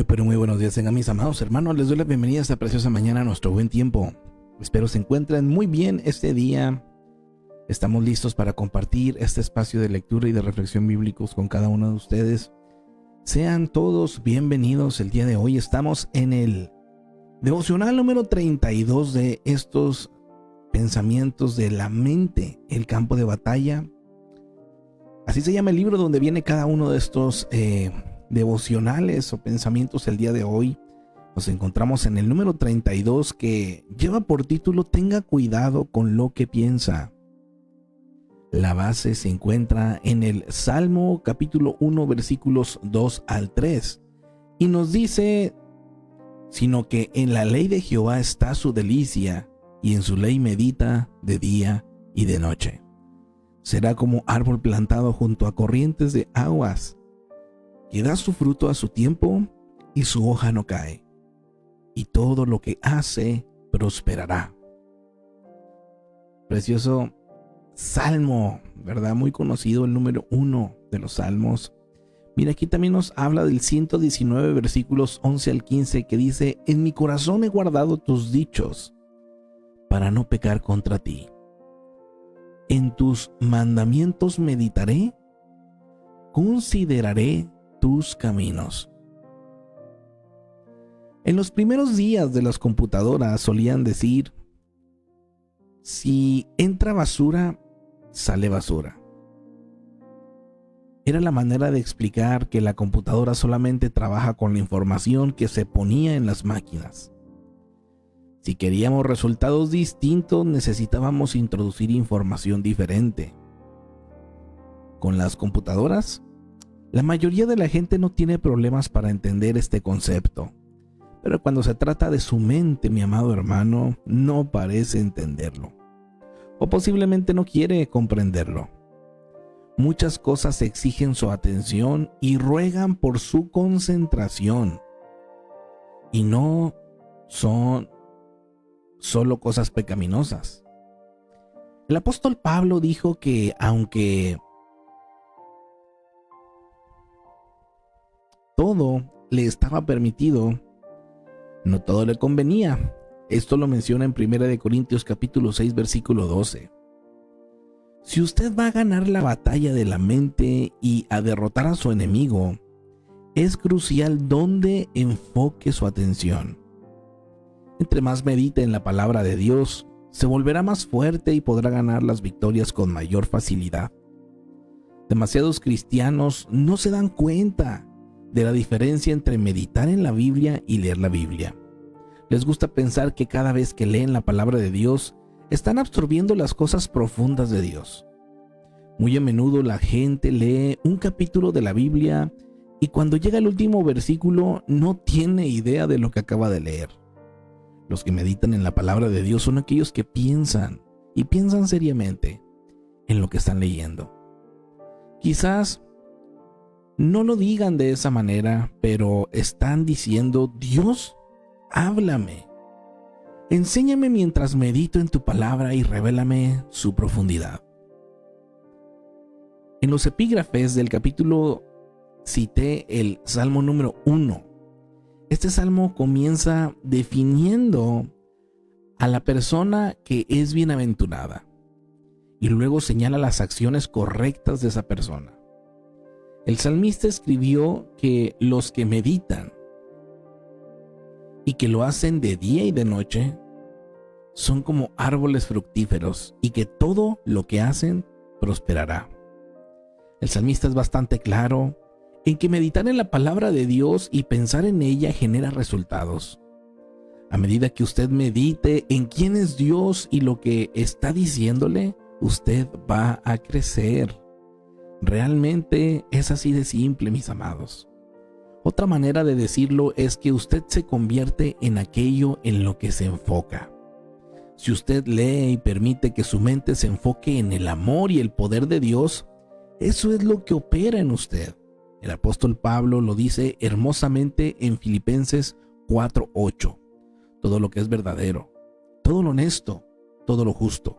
Pero muy buenos días, tengan mis amados hermanos. Les doy la bienvenida a esta preciosa mañana, a nuestro buen tiempo. Espero se encuentren muy bien este día. Estamos listos para compartir este espacio de lectura y de reflexión bíblicos con cada uno de ustedes. Sean todos bienvenidos. El día de hoy estamos en el devocional número 32 de estos pensamientos de la mente, el campo de batalla. Así se llama el libro donde viene cada uno de estos devocionales o pensamientos. El día de hoy nos encontramos en el número 32, que lleva por título Tenga cuidado con lo que piensa. La base se encuentra en el Salmo capítulo 1 versículos 2 al 3 y nos dice: sino que en la ley de Jehová está su delicia, y en su ley medita de día y de noche. Será como árbol plantado junto a corrientes de aguas, que da su fruto a su tiempo y su hoja no cae, y todo lo que hace prosperará. Precioso salmo, ¿verdad? Muy conocido, el número 1 de los salmos. Mira, aquí también nos habla del 119 versículos 11 al 15, que dice: en mi corazón he guardado tus dichos para no pecar contra ti. En tus mandamientos meditaré, consideraré tus caminos. En los primeros días de las computadoras solían decir: si entra basura, sale basura. Era la manera de explicar que la computadora solamente trabaja con la información que se ponía en las máquinas. Si queríamos resultados distintos, necesitábamos introducir información diferente. Con las computadoras, la mayoría de la gente no tiene problemas para entender este concepto, pero cuando se trata de su mente, mi amado hermano, no parece entenderlo, o posiblemente no quiere comprenderlo. Muchas cosas exigen su atención y ruegan por su concentración, y no son solo cosas pecaminosas. El apóstol Pablo dijo que aunque todo le estaba permitido, no todo le convenía. Esto lo menciona en 1 Corintios capítulo 6 versículo 12. Si usted va a ganar la batalla de la mente y a derrotar a su enemigo, es crucial dónde enfoque su atención. Entre más medite en la palabra de Dios, se volverá más fuerte y podrá ganar las victorias con mayor facilidad. Demasiados cristianos no se dan cuenta de la diferencia entre meditar en la Biblia y leer la Biblia. Les gusta pensar que cada vez que leen la palabra de Dios, están absorbiendo las cosas profundas de Dios. Muy a menudo la gente lee un capítulo de la Biblia y cuando llega el último versículo no tiene idea de lo que acaba de leer. Los que meditan en la palabra de Dios son aquellos que piensan, y piensan seriamente, en lo que están leyendo. Quizás no lo digan de esa manera, pero están diciendo: Dios, háblame. Enséñame mientras medito en tu palabra y revélame su profundidad. En los epígrafes del capítulo cité el Salmo número 1. Este salmo comienza definiendo a la persona que es bienaventurada y luego señala las acciones correctas de esa persona. El salmista escribió que los que meditan y que lo hacen de día y de noche son como árboles fructíferos y que todo lo que hacen prosperará. El salmista es bastante claro en que meditar en la palabra de Dios y pensar en ella genera resultados. A medida que usted medite en quién es Dios y lo que está diciéndole, usted va a crecer. Realmente es así de simple, mis amados. Otra manera de decirlo es que usted se convierte en aquello en lo que se enfoca. Si usted lee y permite que su mente se enfoque en el amor y el poder de Dios, eso es lo que opera en usted. El apóstol Pablo lo dice hermosamente en Filipenses 4:8. Todo lo que es verdadero, todo lo honesto, todo lo justo,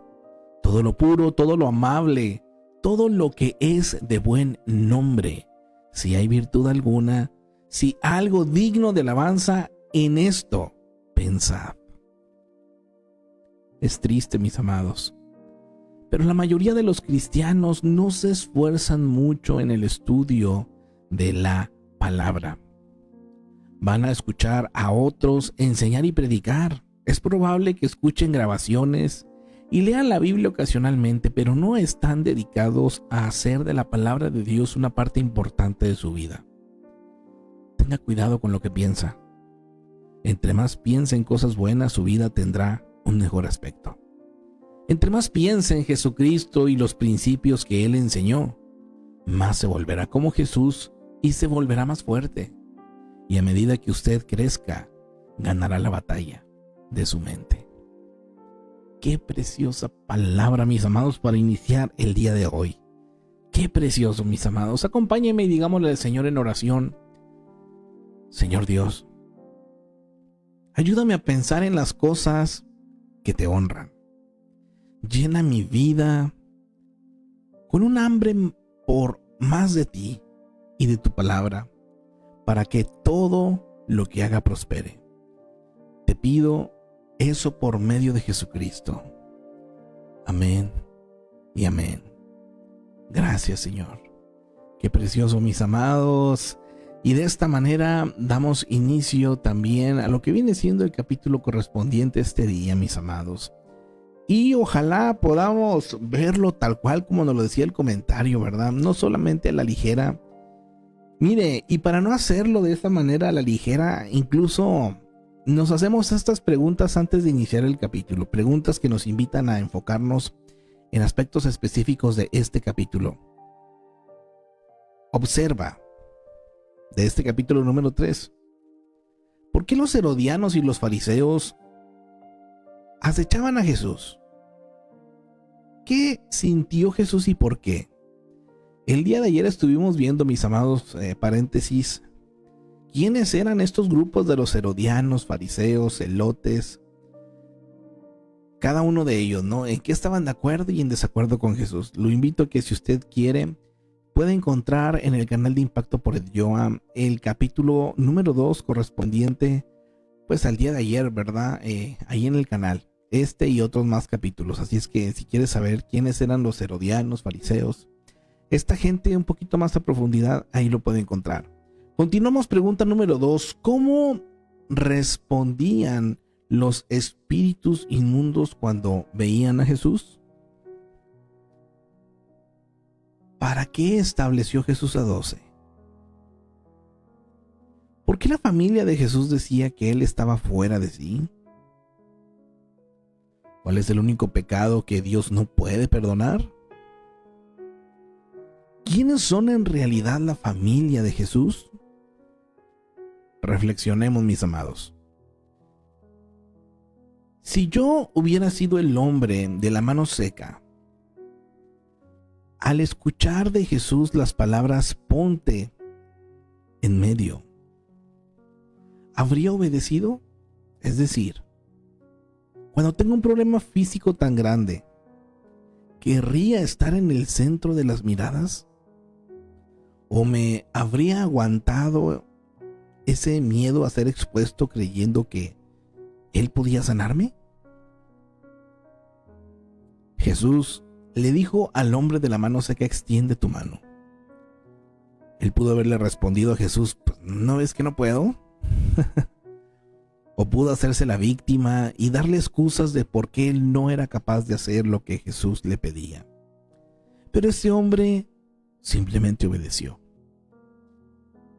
todo lo puro, todo lo amable, todo lo que es de buen nombre. Si hay virtud alguna, si algo digno de alabanza, en esto pensad. Es triste, mis amados, pero la mayoría de los cristianos no se esfuerzan mucho en el estudio de la palabra. Van a escuchar a otros enseñar y predicar. Es probable que escuchen grabaciones y lean la Biblia ocasionalmente, pero no están dedicados a hacer de la palabra de Dios una parte importante de su vida. Tenga cuidado con lo que piensa. Entre más piense en cosas buenas, su vida tendrá un mejor aspecto. Entre más piense en Jesucristo y los principios que Él enseñó, más se volverá como Jesús y se volverá más fuerte. Y a medida que usted crezca, ganará la batalla de su mente. Qué preciosa palabra, mis amados, para iniciar el día de hoy. Qué precioso, mis amados. Acompáñenme y digámosle al Señor en oración: Señor Dios, ayúdame a pensar en las cosas que te honran. Llena mi vida con un hambre por más de ti y de tu palabra, para que todo lo que haga prospere. Te pido eso por medio de Jesucristo. Amén y amén. Gracias, Señor. Qué precioso, mis amados. Y de esta manera damos inicio también a lo que viene siendo el capítulo correspondiente a este día, mis amados. Y ojalá podamos verlo tal cual como nos lo decía el comentario, ¿verdad? No solamente a la ligera. Mire, y para no hacerlo de esta manera a la ligera, incluso nos hacemos estas preguntas antes de iniciar el capítulo. Preguntas que nos invitan a enfocarnos en aspectos específicos de este capítulo. Observa, de este capítulo número 3, ¿por qué los herodianos y los fariseos acechaban a Jesús? ¿Qué sintió Jesús y por qué? El día de ayer estuvimos viendo, mis amados, paréntesis, quiénes eran estos grupos de los herodianos, fariseos, celotes, cada uno de ellos, ¿no? En qué estaban de acuerdo y en desacuerdo con Jesús. Lo invito a que, si usted quiere, puede encontrar en el canal de Impacto por Joam el capítulo número 2 correspondiente pues al día de ayer, ¿verdad? Ahí en el canal, este y otros más capítulos. Así es que si quieres saber quiénes eran los herodianos, fariseos, esta gente un poquito más a profundidad, ahí lo puede encontrar. Continuamos, pregunta número 2. ¿Cómo respondían los espíritus inmundos cuando veían a Jesús? ¿Para qué estableció Jesús a 12? ¿Por qué la familia de Jesús decía que él estaba fuera de sí? ¿Cuál es el único pecado que Dios no puede perdonar? ¿Quiénes son en realidad la familia de Jesús? Reflexionemos, mis amados. Si yo hubiera sido el hombre de la mano seca, al escuchar de Jesús las palabras ponte en medio, ¿habría obedecido? Es decir, cuando tengo un problema físico tan grande, ¿querría estar en el centro de las miradas? ¿O me habría aguantado ese miedo a ser expuesto creyendo que Él podía sanarme? Jesús le dijo al hombre de la mano seca: extiende tu mano. Él pudo haberle respondido a Jesús: pues, ¿no ves que no puedo? O pudo hacerse la víctima y darle excusas de por qué él no era capaz de hacer lo que Jesús le pedía. Pero ese hombre simplemente obedeció.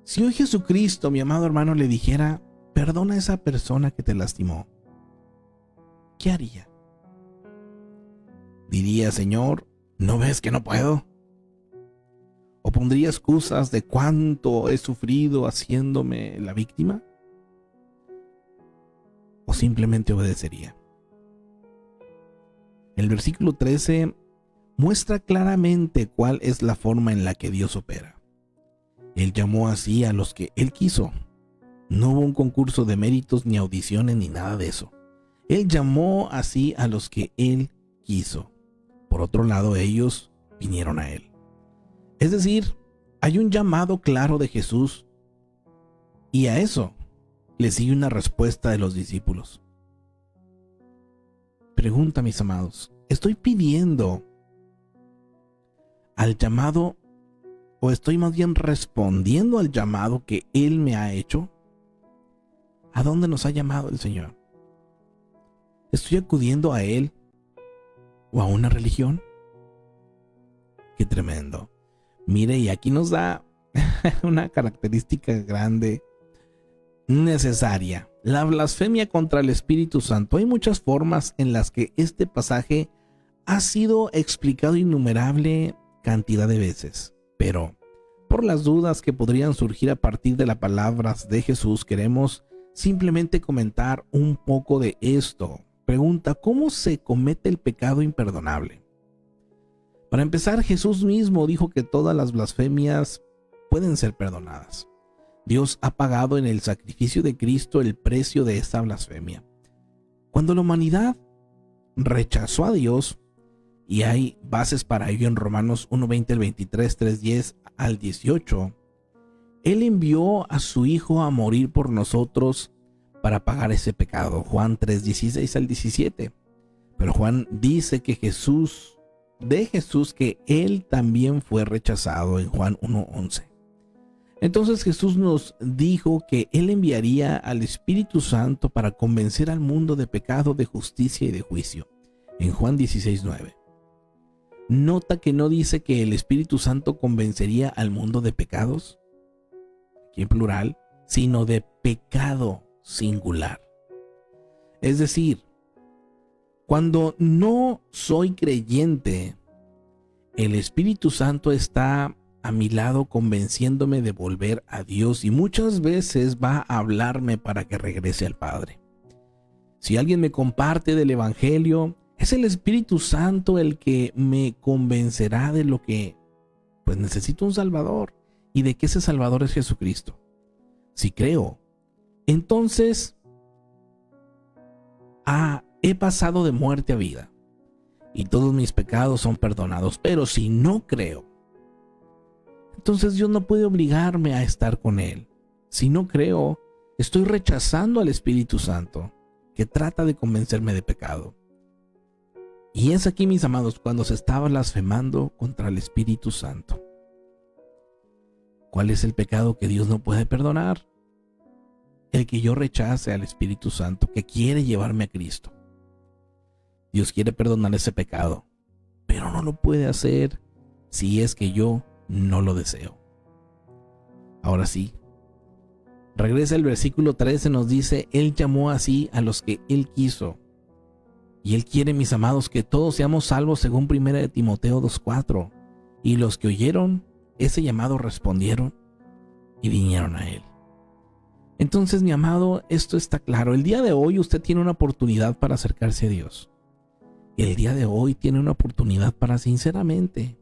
Si hoy Jesucristo, mi amado hermano, le dijera: perdona a esa persona que te lastimó, ¿qué haría? Diría: Señor, ¿no ves que no puedo? ¿O pondría excusas de cuánto he sufrido haciéndome la víctima? ¿O simplemente obedecería? El versículo 13 muestra claramente cuál es la forma en la que Dios opera. Él llamó así a los que Él quiso. No hubo un concurso de méritos, ni audiciones, ni nada de eso. Él llamó así a los que Él quiso. Por otro lado, ellos vinieron a Él. Es decir, hay un llamado claro de Jesús Y a eso le sigue una respuesta de los discípulos. Pregunta, mis amados, ¿estoy pidiendo al llamado o estoy más bien respondiendo al llamado que Él me ha hecho? ¿A dónde nos ha llamado el Señor? ¿Estoy acudiendo a Él o a una religión? ¡Qué tremendo! Mire, y aquí nos da una característica grande, necesaria. La blasfemia contra el Espíritu Santo. Hay muchas formas en las que este pasaje ha sido explicado innumerable cantidad de veces, pero por las dudas que podrían surgir a partir de las palabras de Jesús, queremos simplemente comentar un poco de esto. Pregunta, ¿cómo se comete el pecado imperdonable? Para empezar, Jesús mismo dijo que todas las blasfemias pueden ser perdonadas. Dios ha pagado en el sacrificio de Cristo el precio de esta blasfemia. Cuando la humanidad rechazó a Dios, y hay bases para ello en Romanos 1:20 al 23, 3:10 al 18, Él envió a su Hijo a morir por nosotros para pagar ese pecado. Juan 3:16 al 17. Pero Juan dice que Jesús que Él también fue rechazado en Juan 1:11. Entonces Jesús nos dijo que Él enviaría al Espíritu Santo para convencer al mundo de pecado, de justicia y de juicio, en Juan 16:9. Nota que no dice que el Espíritu Santo convencería al mundo de pecados, aquí en plural, sino de pecado singular. Es decir, cuando no soy creyente, el Espíritu Santo está a mi lado convenciéndome de volver a Dios y muchas veces va a hablarme para que regrese al Padre. Si alguien me comparte del Evangelio, es el Espíritu Santo el que me convencerá de lo que pues necesito un Salvador y de que ese Salvador es Jesucristo. Si creo, entonces he pasado de muerte a vida y todos mis pecados son perdonados. Pero si no creo, entonces Dios no puede obligarme a estar con Él. Si no creo, estoy rechazando al Espíritu Santo, que trata de convencerme de pecado. Y es aquí, mis amados, cuando se está blasfemando contra el Espíritu Santo. ¿Cuál es el pecado que Dios no puede perdonar? El que yo rechace al Espíritu Santo, que quiere llevarme a Cristo. Dios quiere perdonar ese pecado, pero no lo puede hacer si es que yo no lo deseo. Ahora sí, regresa el versículo 13, nos dice, Él llamó así a los que Él quiso. Y Él quiere, mis amados, que todos seamos salvos según 1 Timoteo 2:4. Y los que oyeron ese llamado respondieron y vinieron a Él. Entonces, mi amado, esto está claro. El día de hoy usted tiene una oportunidad para acercarse a Dios. El día de hoy tiene una oportunidad para sinceramente,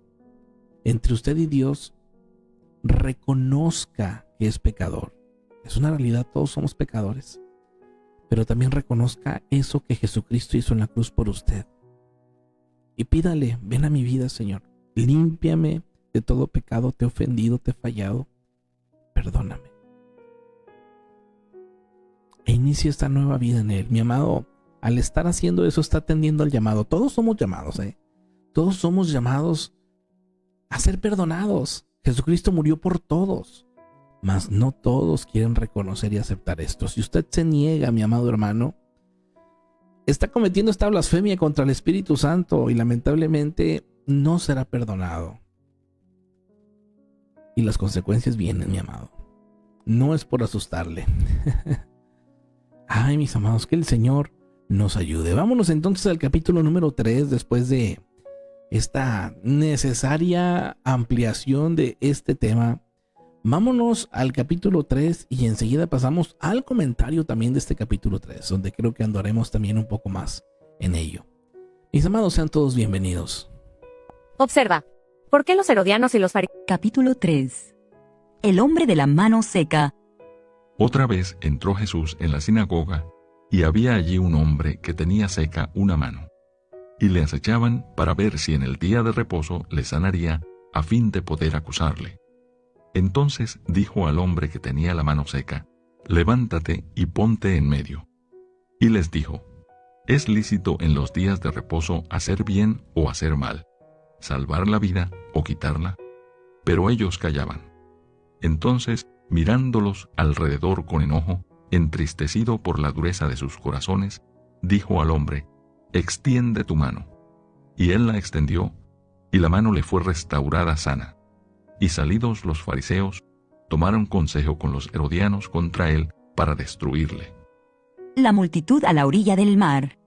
entre usted y Dios, reconozca que es pecador. Es una realidad, todos somos pecadores. Pero también reconozca eso que Jesucristo hizo en la cruz por usted. Y pídale, ven a mi vida, Señor. Límpiame de todo pecado, te he ofendido, te he fallado. Perdóname. E inicia esta nueva vida en Él. Mi amado, al estar haciendo eso, está atendiendo al llamado. Todos somos llamados, Todos somos llamados a ser perdonados. Jesucristo murió por todos. Mas no todos quieren reconocer y aceptar esto. Si usted se niega, mi amado hermano, está cometiendo esta blasfemia contra el Espíritu Santo y lamentablemente no será perdonado. Y las consecuencias vienen, mi amado. No es por asustarle. Ay, mis amados, que el Señor nos ayude. Vámonos entonces al capítulo número 3, después de esta necesaria ampliación de este tema. Vámonos al capítulo 3 y enseguida pasamos al comentario también de este capítulo 3, donde creo que andaremos también un poco más en ello. Mis amados, sean todos bienvenidos. Observa. ¿Por qué los herodianos y los fariseos? Capítulo 3. El hombre de la mano seca. Otra vez entró Jesús en la sinagoga, y había allí un hombre que tenía seca una mano. Y le acechaban para ver si en el día de reposo le sanaría, a fin de poder acusarle. Entonces dijo al hombre que tenía la mano seca: levántate y ponte en medio. Y les dijo, ¿es lícito en los días de reposo hacer bien o hacer mal, salvar la vida o quitarla? Pero ellos callaban. Entonces, mirándolos alrededor con enojo, entristecido por la dureza de sus corazones, dijo al hombre, extiende tu mano. Y él la extendió, y la mano le fue restaurada sana. Y salidos los fariseos, tomaron consejo con los herodianos contra él para destruirle. La multitud a la orilla del mar.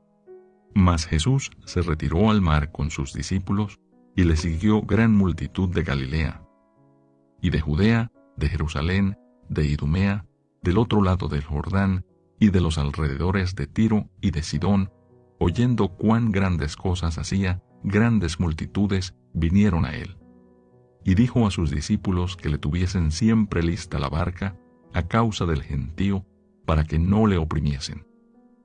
Mas Jesús se retiró al mar con sus discípulos, y le siguió gran multitud de Galilea, y de Judea, de Jerusalén, de Idumea, del otro lado del Jordán, y de los alrededores de Tiro y de Sidón, oyendo cuán grandes cosas hacía, grandes multitudes vinieron a él. Y dijo a sus discípulos que le tuviesen siempre lista la barca, a causa del gentío, para que no le oprimiesen,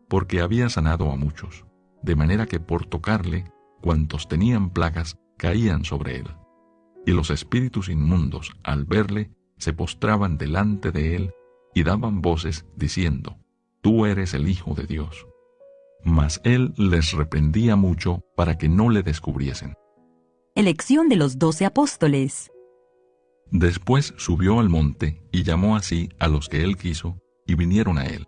porque había sanado a muchos, de manera que por tocarle, cuantos tenían plagas caían sobre él. Y los espíritus inmundos, al verle, se postraban delante de él y daban voces diciendo, Tú eres el Hijo de Dios. Mas él les reprendía mucho para que no le descubriesen. Elección de los 12 apóstoles. Después subió al monte y llamó así a los que él quiso, y vinieron a él.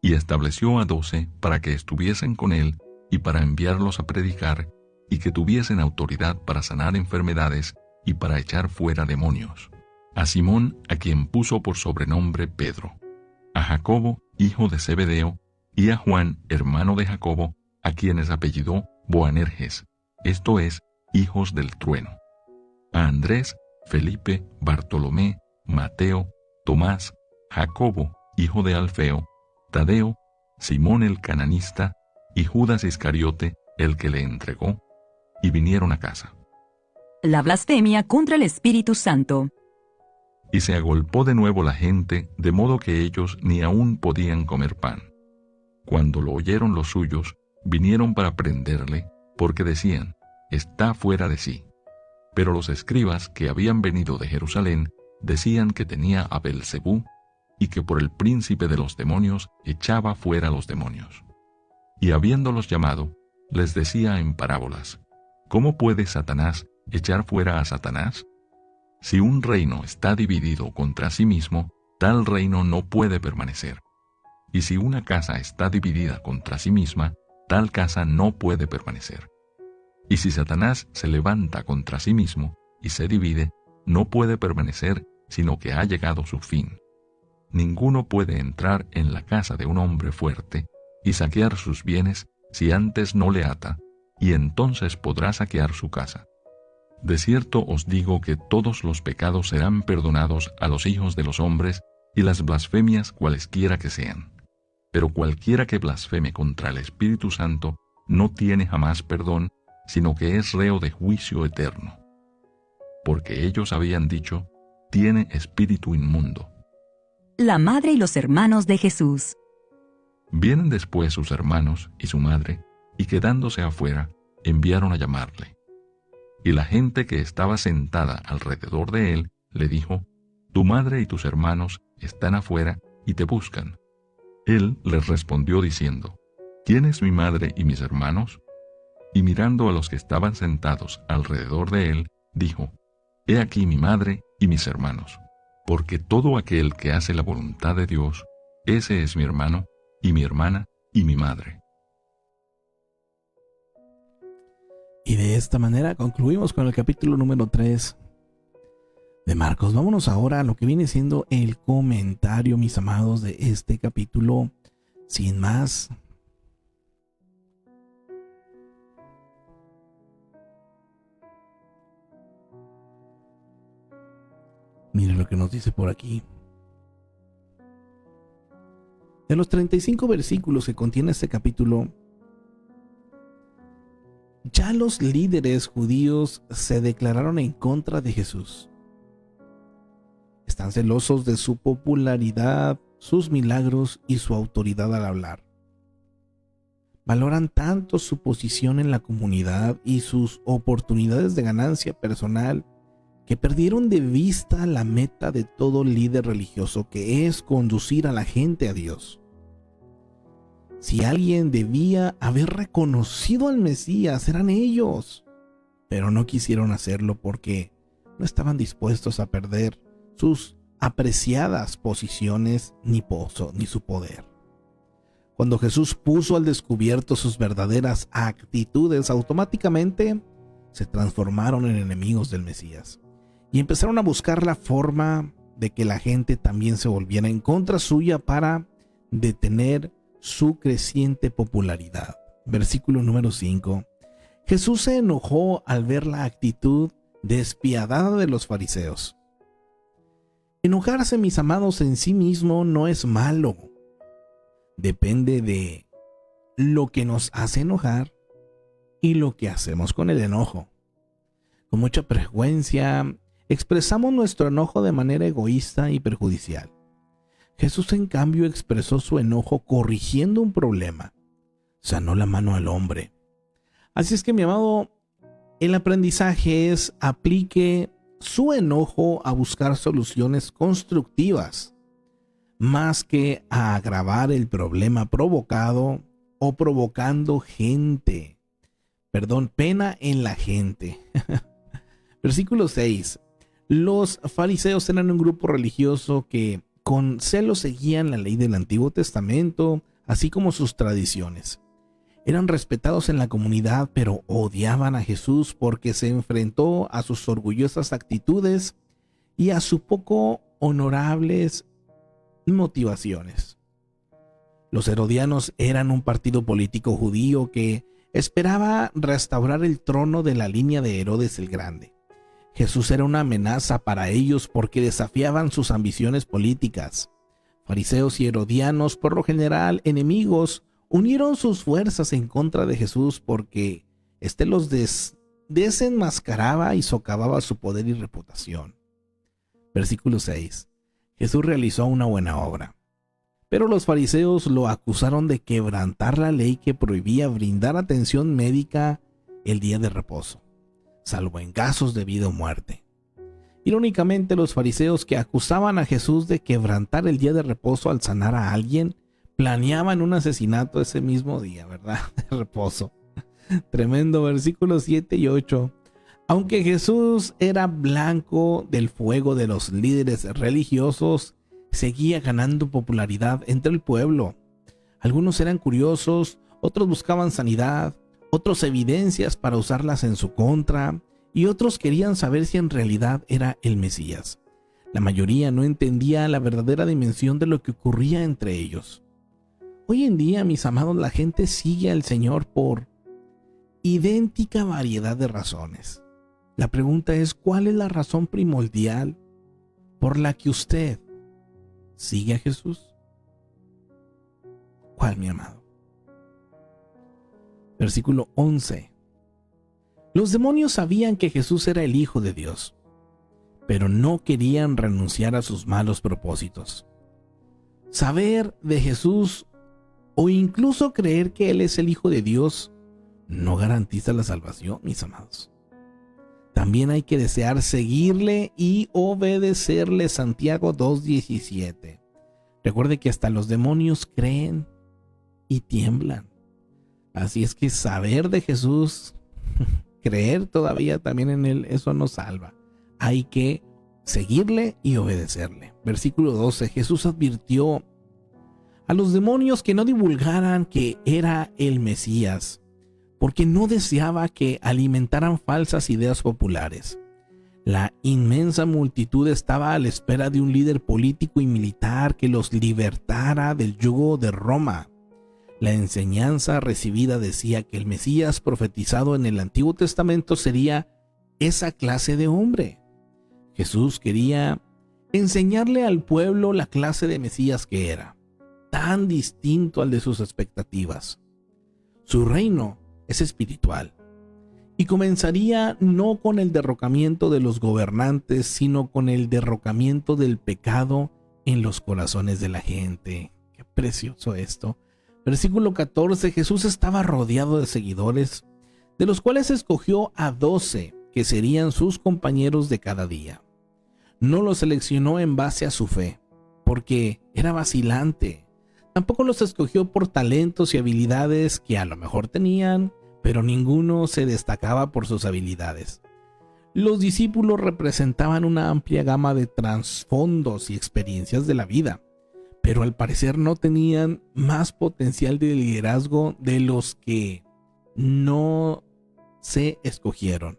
Y estableció a 12 para que estuviesen con él y para enviarlos a predicar, y que tuviesen autoridad para sanar enfermedades y para echar fuera demonios. A Simón, a quien puso por sobrenombre Pedro, a Jacobo, hijo de Zebedeo, y a Juan, hermano de Jacobo, a quienes apellidó Boanerges, esto es, hijos del trueno, a Andrés, Felipe, Bartolomé, Mateo, Tomás, Jacobo, hijo de Alfeo, Tadeo, Simón el cananista, y Judas Iscariote, el que le entregó, y vinieron a casa. La blasfemia contra el Espíritu Santo. Y se agolpó de nuevo la gente, de modo que ellos ni aún podían comer pan. Cuando lo oyeron los suyos, vinieron para prenderle, porque decían, está fuera de sí. Pero los escribas que habían venido de Jerusalén decían que tenía a Belcebú, y que por el príncipe de los demonios echaba fuera los demonios. Y habiéndolos llamado, les decía en parábolas, ¿cómo puede Satanás echar fuera a Satanás? Si un reino está dividido contra sí mismo, tal reino no puede permanecer. Y si una casa está dividida contra sí misma, tal casa no puede permanecer. Y si Satanás se levanta contra sí mismo y se divide, no puede permanecer, sino que ha llegado su fin. Ninguno puede entrar en la casa de un hombre fuerte y saquear sus bienes si antes no le ata, y entonces podrá saquear su casa. De cierto os digo que todos los pecados serán perdonados a los hijos de los hombres y las blasfemias cualesquiera que sean. Pero cualquiera que blasfeme contra el Espíritu Santo no tiene jamás perdón, sino que es reo de juicio eterno. Porque ellos habían dicho, tiene espíritu inmundo. La madre y los hermanos de Jesús. Vienen después sus hermanos y su madre, y quedándose afuera, enviaron a llamarle. Y la gente que estaba sentada alrededor de él le dijo, tu madre y tus hermanos están afuera y te buscan. Él les respondió diciendo, ¿quién es mi madre y mis hermanos? Y mirando a los que estaban sentados alrededor de él, dijo, he aquí mi madre y mis hermanos, porque todo aquel que hace la voluntad de Dios, ese es mi hermano, y mi hermana, y mi madre. Y de esta manera concluimos con el capítulo número 3 de Marcos. Vámonos ahora a lo que viene siendo el comentario, mis amados, de este capítulo. Sin más, miren lo que nos dice por aquí. De los 35 versículos que contiene este capítulo, ya los líderes judíos se declararon en contra de Jesús. Están celosos de su popularidad, sus milagros y su autoridad al hablar. Valoran tanto su posición en la comunidad y sus oportunidades de ganancia personal que perdieron de vista la meta de todo líder religioso, que es conducir a la gente a Dios. Si alguien debía haber reconocido al Mesías, eran ellos, pero no quisieron hacerlo porque no estaban dispuestos a perder sus apreciadas posiciones ni su poder. Cuando Jesús puso al descubierto sus verdaderas actitudes, automáticamente se transformaron en enemigos del Mesías y empezaron a buscar la forma de que la gente también se volviera en contra suya para detener su creciente popularidad. Versículo número 5. Jesús se enojó al ver la actitud despiadada de los fariseos. Enojarse, mis amados, en sí mismo no es malo. Depende de lo que nos hace enojar y lo que hacemos con el enojo. Con mucha frecuencia expresamos nuestro enojo de manera egoísta y perjudicial. Jesús, en cambio, expresó su enojo corrigiendo un problema. Sanó la mano al hombre. Así es que, mi amado, el aprendizaje es: aplique su enojo a buscar soluciones constructivas, más que a agravar el problema provocado o provocando pena en la gente. Versículo 6. Los fariseos eran un grupo religioso que con celo seguían la ley del Antiguo Testamento, así como sus tradiciones. Eran respetados en la comunidad, pero odiaban a Jesús porque se enfrentó a sus orgullosas actitudes y a sus poco honorables motivaciones. Los herodianos eran un partido político judío que esperaba restaurar el trono de la línea de Herodes el Grande. Jesús era una amenaza para ellos porque desafiaban sus ambiciones políticas. Fariseos y herodianos, por lo general enemigos, unieron sus fuerzas en contra de Jesús porque éste los desenmascaraba y socavaba su poder y reputación. Versículo 6. Jesús realizó una buena obra, pero los fariseos lo acusaron de quebrantar la ley que prohibía brindar atención médica el día de reposo, salvo en casos de vida o muerte. Irónicamente, los fariseos, que acusaban a Jesús de quebrantar el día de reposo al sanar a alguien, planeaban un asesinato ese mismo día, ¿verdad? De reposo. Tremendo. Versículos 7 y 8. Aunque Jesús era blanco del fuego de los líderes religiosos, seguía ganando popularidad entre el pueblo. Algunos eran curiosos, otros buscaban sanidad, otros evidencias para usarlas en su contra, y otros querían saber si en realidad era el Mesías. La mayoría no entendía la verdadera dimensión de lo que ocurría entre ellos. Hoy en día, mis amados, la gente sigue al Señor por idéntica variedad de razones. La pregunta es: ¿cuál es la razón primordial por la que usted sigue a Jesús? ¿Cuál, mi amado? Versículo 11. Los demonios sabían que Jesús era el Hijo de Dios, pero no querían renunciar a sus malos propósitos. Saber de Jesús o incluso creer que Él es el Hijo de Dios no garantiza la salvación, mis amados. También hay que desear seguirle y obedecerle. Santiago 2:17. Recuerde que hasta los demonios creen y tiemblan. Así es que saber de Jesús, creer todavía también en Él, eso nos salva. Hay que seguirle y obedecerle. Versículo 12. Jesús advirtió a los demonios que no divulgaran que era el Mesías, porque no deseaba que alimentaran falsas ideas populares. La inmensa multitud estaba a la espera de un líder político y militar que los libertara del yugo de Roma. La enseñanza recibida decía que el Mesías profetizado en el Antiguo Testamento sería esa clase de hombre. Jesús quería enseñarle al pueblo la clase de Mesías que era, tan distinto al de sus expectativas. Su reino es espiritual y comenzaría no con el derrocamiento de los gobernantes, sino con el derrocamiento del pecado en los corazones de la gente. Qué precioso esto. Versículo 14. Jesús estaba rodeado de seguidores, de los cuales escogió a 12 que serían sus compañeros de cada día. No los seleccionó en base a su fe, porque era vacilante. Tampoco los escogió por talentos y habilidades que a lo mejor tenían, pero ninguno se destacaba por sus habilidades. Los discípulos representaban una amplia gama de trasfondos y experiencias de la vida, pero al parecer no tenían más potencial de liderazgo de los que no se escogieron.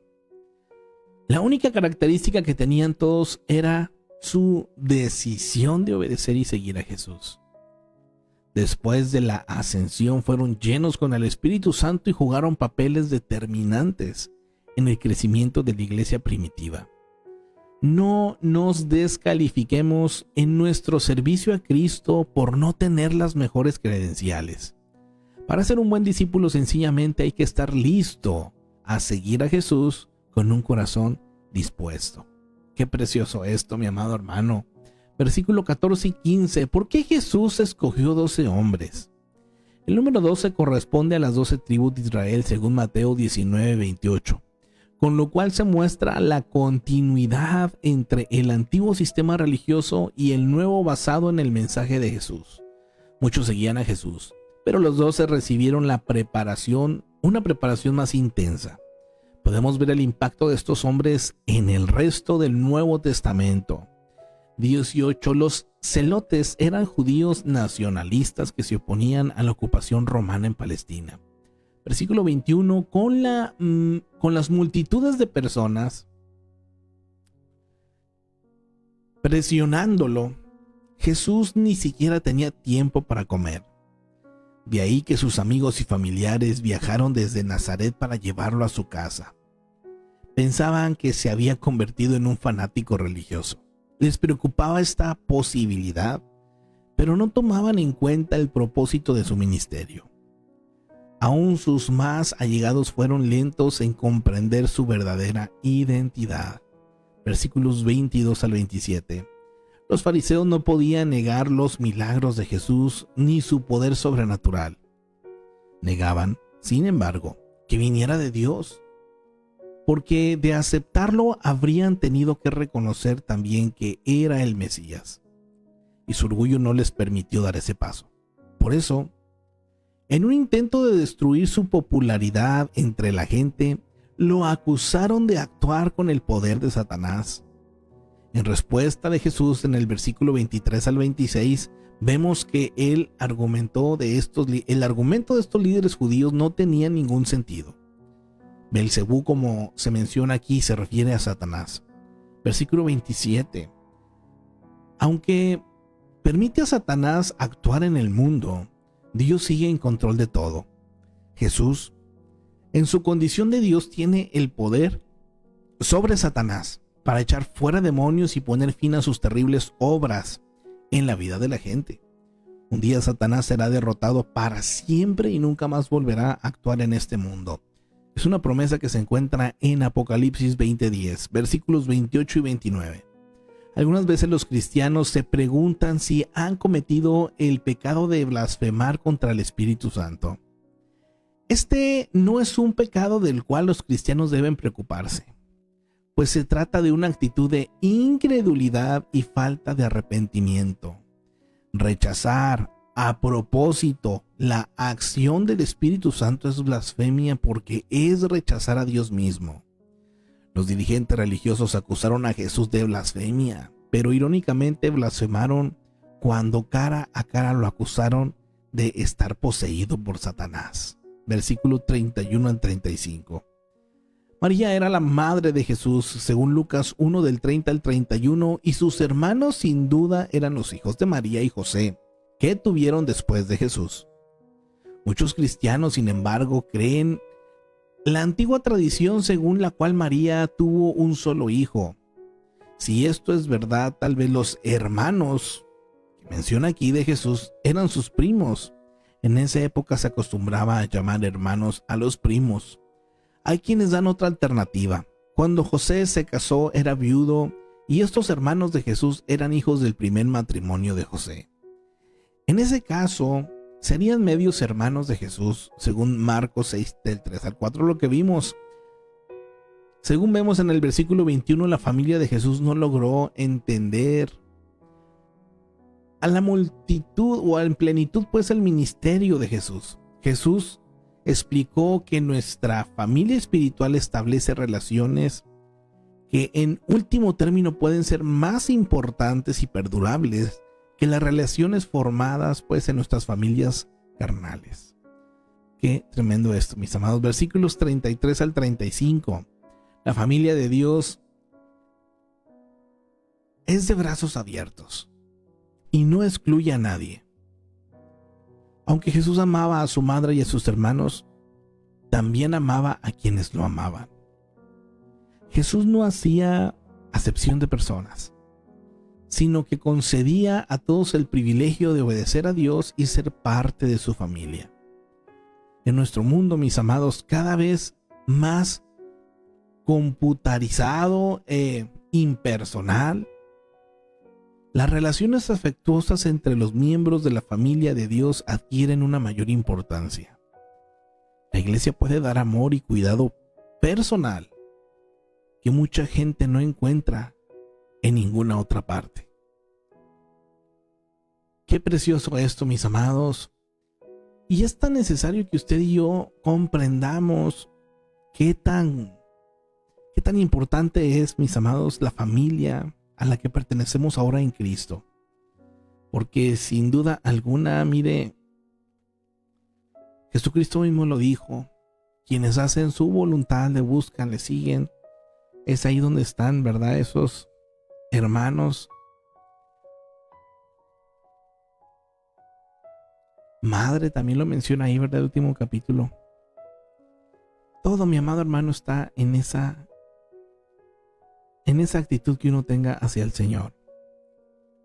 La única característica que tenían todos era su decisión de obedecer y seguir a Jesús. Después de la ascensión fueron llenos con el Espíritu Santo y jugaron papeles determinantes en el crecimiento de la iglesia primitiva. No nos descalifiquemos en nuestro servicio a Cristo por no tener las mejores credenciales. Para ser un buen discípulo sencillamente hay que estar listo a seguir a Jesús con un corazón dispuesto. Qué precioso esto, mi amado hermano. Versículo 14 y 15. ¿Por qué Jesús escogió 12 hombres? El número 12 corresponde a las 12 tribus de Israel según Mateo 19:28, con lo cual se muestra la continuidad entre el antiguo sistema religioso y el nuevo basado en el mensaje de Jesús. Muchos seguían a Jesús, pero los 12 recibieron una preparación más intensa. Podemos ver el impacto de estos hombres en el resto del Nuevo Testamento. 18. Los celotes eran judíos nacionalistas que se oponían a la ocupación romana en Palestina. Versículo 21. Con las multitudes de personas presionándolo, Jesús ni siquiera tenía tiempo para comer. De ahí que sus amigos y familiares viajaron desde Nazaret para llevarlo a su casa. Pensaban que se había convertido en un fanático religioso. Les preocupaba esta posibilidad, pero no tomaban en cuenta el propósito de su ministerio. Aún sus más allegados fueron lentos en comprender su verdadera identidad. Versículos 22 al 27. Los fariseos no podían negar los milagros de Jesús ni su poder sobrenatural. Negaban, sin embargo, que viniera de Dios, porque de aceptarlo habrían tenido que reconocer también que era el Mesías, y su orgullo no les permitió dar ese paso. Por eso, en un intento de destruir su popularidad entre la gente, lo acusaron de actuar con el poder de Satanás. En respuesta de Jesús, en el versículo 23 al 26, vemos que el argumento de estos líderes judíos no tenía ningún sentido. Belcebú, como se menciona aquí, se refiere a Satanás. Versículo 27. Aunque permite a Satanás actuar en el mundo, Dios sigue en control de todo. Jesús, en su condición de Dios, tiene el poder sobre Satanás para echar fuera demonios y poner fin a sus terribles obras en la vida de la gente. Un día Satanás será derrotado para siempre y nunca más volverá a actuar en este mundo. Es una promesa que se encuentra en Apocalipsis 20:10, versículos 28 y 29. Algunas veces los cristianos se preguntan si han cometido el pecado de blasfemar contra el Espíritu Santo. Este no es un pecado del cual los cristianos deben preocuparse, pues se trata de una actitud de incredulidad y falta de arrepentimiento. Rechazar a propósito la acción del Espíritu Santo es blasfemia porque es rechazar a Dios mismo. Los dirigentes religiosos acusaron a Jesús de blasfemia, pero irónicamente blasfemaron cuando cara a cara lo acusaron de estar poseído por Satanás. Versículo 31 al 35. María era la madre de Jesús, según Lucas 1 del 30 al 31, y sus hermanos sin duda eran los hijos de María y José, que tuvieron después de Jesús. Muchos cristianos, sin embargo, creen la antigua tradición según la cual María tuvo un solo hijo. Si esto es verdad, tal vez los hermanos que menciona aquí de Jesús eran sus primos. En esa época se acostumbraba a llamar hermanos a los primos. Hay quienes dan otra alternativa. Cuando José se casó era viudo y estos hermanos de Jesús eran hijos del primer matrimonio de José. En ese caso, serían medios hermanos de Jesús, según Marcos 6 del 3 al 4, lo que vimos. Según vemos en el versículo 21, la familia de Jesús no logró entender a la multitud o en plenitud pues el ministerio de Jesús. Jesús explicó que nuestra familia espiritual establece relaciones que en último término pueden ser más importantes y perdurables que las relaciones formadas pues en nuestras familias carnales. Qué tremendo esto, mis amados. Versículos 33 al 35. La familia de Dios es de brazos abiertos y no excluye a nadie. Aunque Jesús amaba a su madre y a sus hermanos, también amaba a quienes lo amaban. Jesús no hacía acepción de personas, sino que concedía a todos el privilegio de obedecer a Dios y ser parte de su familia. En nuestro mundo, mis amados, cada vez más computarizado e impersonal, las relaciones afectuosas entre los miembros de la familia de Dios adquieren una mayor importancia. La iglesia puede dar amor y cuidado personal que mucha gente no encuentra en ninguna otra parte. Qué precioso esto, mis amados. Y es tan necesario que usted y yo comprendamos qué tan importante es, mis amados, la familia a la que pertenecemos ahora en Cristo. Porque sin duda alguna, mire, Jesucristo mismo lo dijo: quienes hacen su voluntad le buscan, le siguen. Es ahí donde están, ¿verdad? Esos hermanos. Madre también lo menciona ahí, ¿verdad? El último capítulo. Todo, mi amado hermano, está en esa actitud que uno tenga hacia el Señor.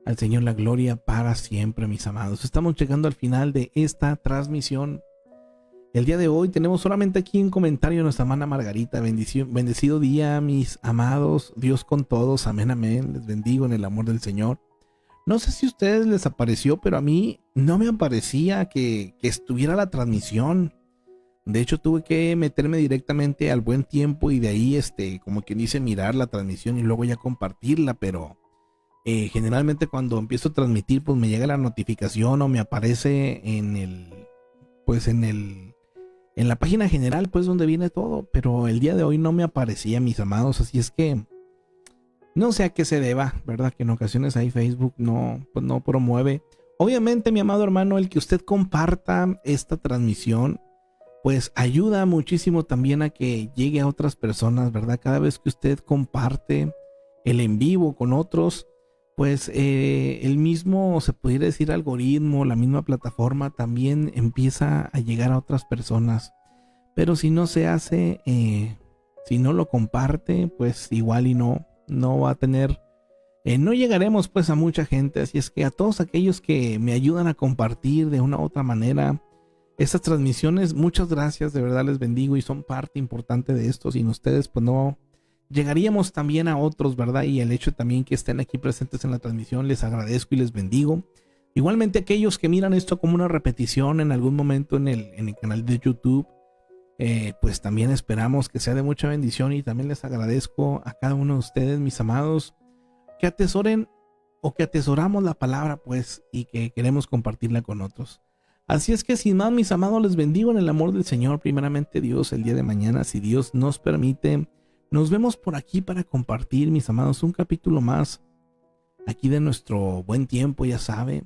Al Señor la gloria para siempre, mis amados. Estamos llegando al final de esta transmisión. El día de hoy tenemos solamente aquí un comentario de nuestra hermana Margarita. Bendecido día, mis amados. Dios con todos. Amén, amén. Les bendigo en el amor del Señor. No sé si a ustedes les apareció, pero a mí no me aparecía que estuviera la transmisión. De hecho, tuve que meterme directamente al Buen Tiempo y de ahí, como quien dice, mirar la transmisión y luego ya compartirla. Pero generalmente cuando empiezo a transmitir, pues me llega la notificación o me aparece en la página general, pues donde viene todo. Pero el día de hoy no me aparecía, mis amados. Así es que no sé a qué se deba, ¿verdad? Que en ocasiones ahí Facebook no promueve. Obviamente, mi amado hermano, el que usted comparta esta transmisión, pues ayuda muchísimo también a que llegue a otras personas, ¿verdad? Cada vez que usted comparte el en vivo con otros, pues el mismo, se pudiera decir, algoritmo, la misma plataforma también empieza a llegar a otras personas. Pero si no se hace, si no lo comparte, pues igual y no va a tener, no llegaremos pues a mucha gente. Así es que a todos aquellos que me ayudan a compartir de una u otra manera estas transmisiones, muchas gracias, de verdad les bendigo y son parte importante de esto. Sin ustedes pues no llegaríamos también a otros, ¿verdad? Y el hecho también que estén aquí presentes en la transmisión, les agradezco y les bendigo. Igualmente aquellos que miran esto como una repetición en algún momento en el canal de YouTube, pues también esperamos que sea de mucha bendición, y también les agradezco a cada uno de ustedes, mis amados, que atesoren o que atesoramos la palabra pues y que queremos compartirla con otros. Así es que sin más, mis amados, les bendigo en el amor del Señor. Primeramente Dios, el día de mañana, si Dios nos permite, nos vemos por aquí para compartir, mis amados, un capítulo más aquí de nuestro Buen Tiempo, ya sabe.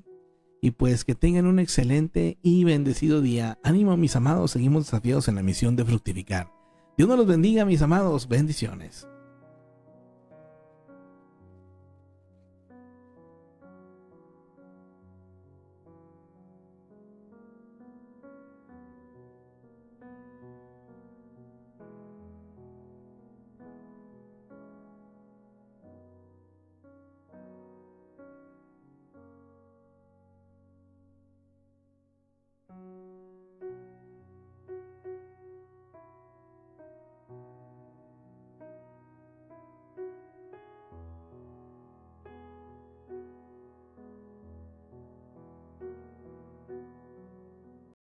Y pues que tengan un excelente y bendecido día. Ánimo, mis amados, seguimos desafiados en la misión de fructificar. Dios nos los bendiga, mis amados. Bendiciones.